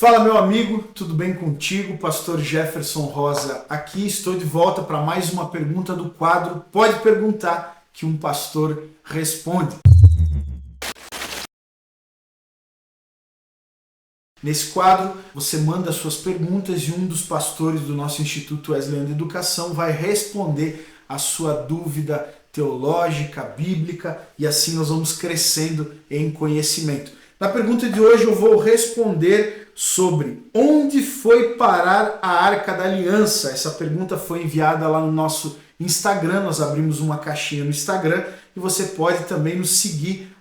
Fala, meu amigo, tudo bem contigo? Pastor Jefferson Rosa aqui. Estou de volta para mais uma pergunta do quadro Pode Perguntar, que um pastor responde. Nesse quadro, você manda suas perguntas e um dos pastores do nosso Instituto Wesleyano de Educação vai responder a sua dúvida teológica, bíblica, e assim nós vamos crescendo em conhecimento. Na pergunta de hoje eu vou responder sobre onde foi parar a Arca da Aliança. Essa pergunta foi enviada lá no nosso Instagram, nós abrimos uma caixinha no Instagram e você pode também nos seguir,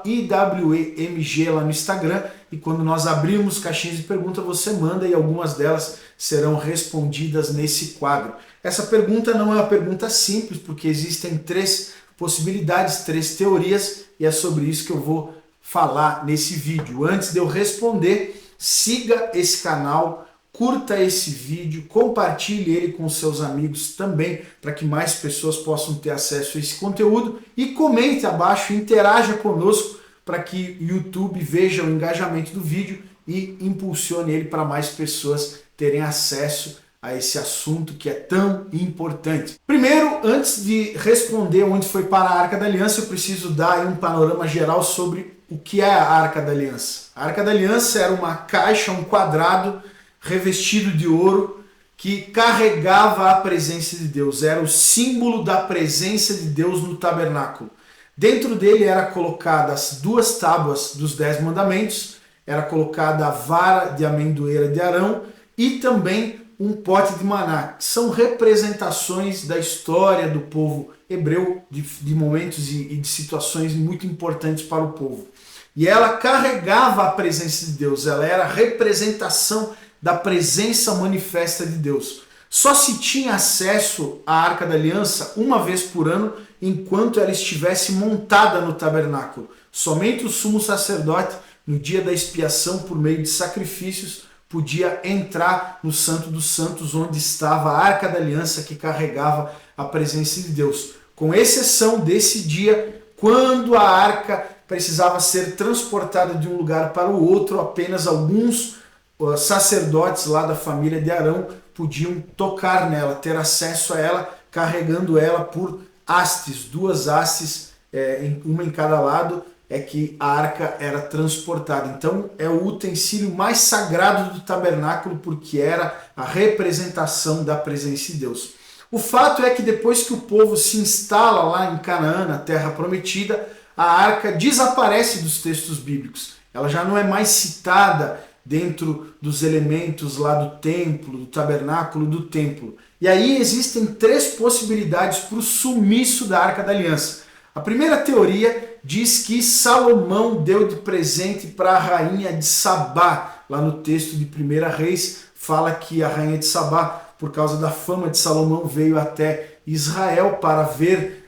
@IWEMG lá no Instagram, e quando nós abrirmos caixinhas de pergunta você manda e algumas delas serão respondidas nesse quadro. Essa pergunta não é uma pergunta simples, porque existem três possibilidades, três teorias, e é sobre isso que eu vou falar nesse vídeo. Antes de eu responder, siga esse canal, curta esse vídeo, compartilhe ele com seus amigos também, para que mais pessoas possam ter acesso a esse conteúdo, e comente abaixo, interaja conosco para que o YouTube veja o engajamento do vídeo e impulsione ele para mais pessoas terem acesso a esse assunto que é tão importante. Primeiro, antes de responder onde foi para a Arca da Aliança, eu preciso dar um panorama geral sobre o que é a Arca da Aliança. A Arca da Aliança era uma caixa, um quadrado revestido de ouro que carregava a presença de Deus. Era o símbolo da presença de Deus no tabernáculo. Dentro dele era colocada as duas tábuas dos 10 mandamentos, era colocada a vara de amendoeira de Arão e também um pote de maná, que são representações da história do povo hebreu, de momentos e de situações muito importantes para o povo. E ela carregava a presença de Deus, ela era a representação da presença manifesta de Deus. Só se tinha acesso à Arca da Aliança uma vez por ano, enquanto ela estivesse montada no tabernáculo. Somente o sumo sacerdote, no dia da expiação, por meio de sacrifícios, podia entrar no Santo dos Santos, onde estava a Arca da Aliança que carregava a presença de Deus. Com exceção desse dia, quando a arca precisava ser transportada de um lugar para o outro, apenas alguns sacerdotes lá da família de Arão podiam tocar nela, ter acesso a ela, carregando ela por hastes, duas hastes, uma em cada lado, é que a arca era transportada. Então é o utensílio mais sagrado do tabernáculo, porque era a representação da presença de Deus. O fato é que depois que o povo se instala lá em Canaã, na terra prometida, a arca desaparece dos textos bíblicos. Ela já não é mais citada dentro dos elementos lá do templo, do tabernáculo, do templo. E aí existem três possibilidades para o sumiço da Arca da Aliança. A primeira teoria diz que Salomão deu de presente para a rainha de Sabá. Lá no texto de 1 Reis fala que a rainha de Sabá, por causa da fama de Salomão, veio até Israel para ver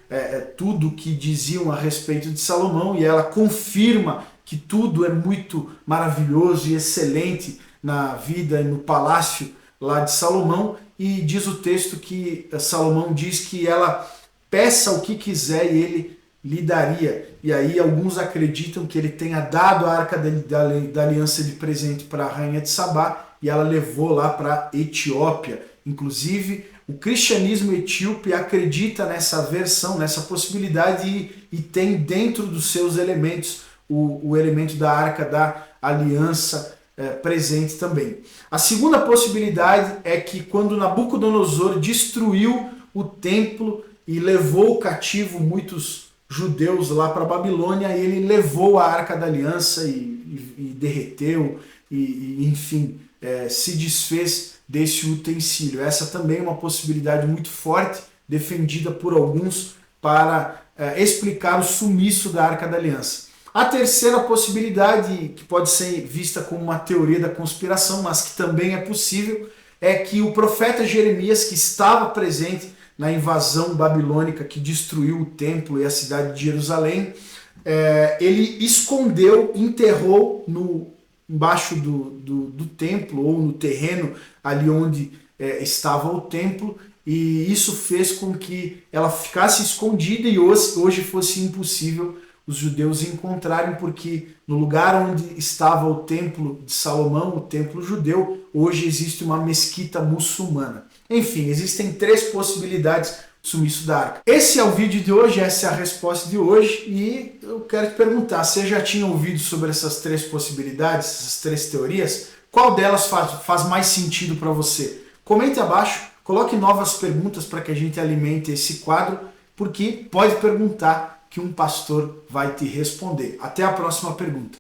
tudo o que diziam a respeito de Salomão, e ela confirma que tudo é muito maravilhoso e excelente na vida e no palácio lá de Salomão, e diz o texto que Salomão diz que ela peça o que quiser e ele lhe daria. E aí alguns acreditam que ele tenha dado a Arca da Aliança de presente para a rainha de Sabá e ela levou lá para a Etiópia. Inclusive, o cristianismo etíope acredita nessa versão, nessa possibilidade, e tem dentro dos seus elementos o elemento da Arca da Aliança presente também. A segunda possibilidade é que quando Nabucodonosor destruiu o templo e levou cativo muitos judeus lá para a Babilônia, ele levou a Arca da Aliança e derreteu, enfim, se desfez desse utensílio. Essa também é uma possibilidade muito forte, defendida por alguns para explicar o sumiço da Arca da Aliança. A terceira possibilidade, que pode ser vista como uma teoria da conspiração, mas que também é possível, é que o profeta Jeremias, que estava presente na invasão babilônica que destruiu o templo e a cidade de Jerusalém, ele escondeu, enterrou embaixo do templo, ou no terreno ali onde estava o templo, e isso fez com que ela ficasse escondida e hoje fosse impossível os judeus encontrarem, porque no lugar onde estava o templo de Salomão, o templo judeu, hoje existe uma mesquita muçulmana. Enfim, existem 3 possibilidades do sumiço da arca. Esse é o vídeo de hoje, essa é a resposta de hoje, e eu quero te perguntar, você já tinha ouvido sobre essas 3 possibilidades, essas 3 teorias? Qual delas faz mais sentido para você? Comente abaixo, coloque novas perguntas para que a gente alimente esse quadro, porque pode perguntar que um pastor vai te responder. Até a próxima pergunta.